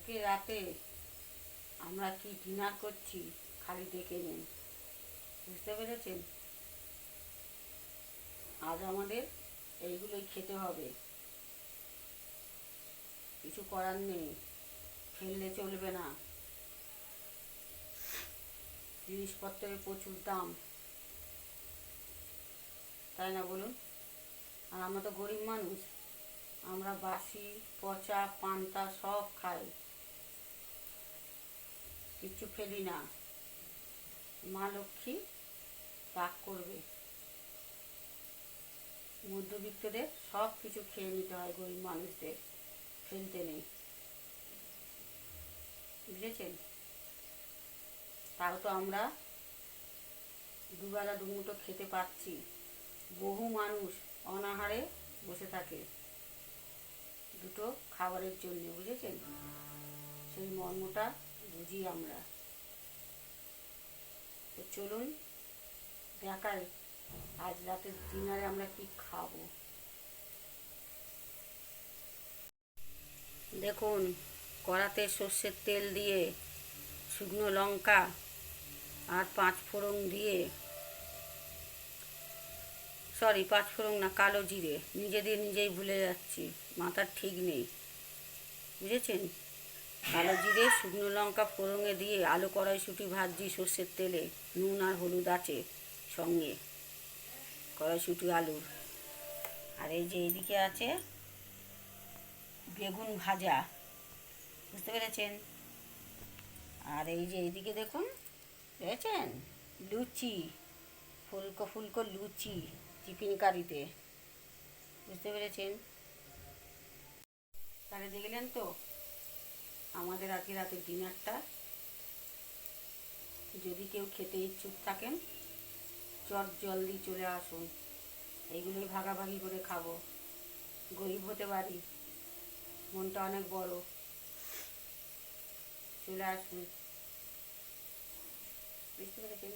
আজকে রাতে আমরা কি ডিনার করছি খালি দেখে নিন। বুঝতে পেরেছেন? আজ আমাদের এইগুলোই খেতে হবে, কিছু করার নেই, ফেললে চলবে না। জিনিসপত্রের প্রচুর দাম, তাই না বলুন? আর আমরা তো গরিব মানুষ, আমরা বাসি পচা পান্তা সব খাই, কিচ্ছু ফেলি না। মা লক্ষ্মী রাগ করবে। মধ্যবিত্তদের সব কিছু খেয়ে নিতে হয়, গরিব মানুষদের ফেলতে নেই। বুঝেছেন? তাও তো আমরা দুবেলা দুমুঠো খেতে পাচ্ছি। বহু মানুষ অনাহারে বসে থাকে দুটো খাবারের জন্য। বুঝেছেন? সেই মর্মটা বুঝি আমরা। তো চলুন দেখাই আজ রাতের ডিনারে আমরা কি খাবো। দেখুন, কড়াতে সর্ষের তেল দিয়ে শুকনো লঙ্কা আর 5 ফোড়ন দিয়ে, পাঁচ ফোড়ন না, কালো জিরে, নিজেই ভুলে যাচ্ছি, মাথার ঠিক নেই। বুঝেছেন? কালো জিরে শুকনো লঙ্কা ফোড়নে দিয়ে আলু কড়াইশুঁটি ভাজছি সর্ষের তেলে, নুন আর হলুদ আছে সঙ্গে, কড়াইশুঁটি আলুর। আর এই যে এদিকে আছে বেগুন ভাজা। বুঝতে পেরেছেন? আর এই যে এইদিকে দেখুন, দেখেছেন, লুচি, ফুলকো ফুলকো লুচি চিকেন কারিতে। বুঝতে পেরেছেন? তাহলে দেখলেন তো আমাদের আজকে রাতের ডিনারটা। যদি কেউ খেতে ইচ্ছুক থাকেন, চট জলদি চলে আসুন, এইগুলোই ভাগাভাগি করে খাবো। গরিব হতে পারি, মনটা অনেক বড়। চলে আসুন। বুঝতে পেরেছেন?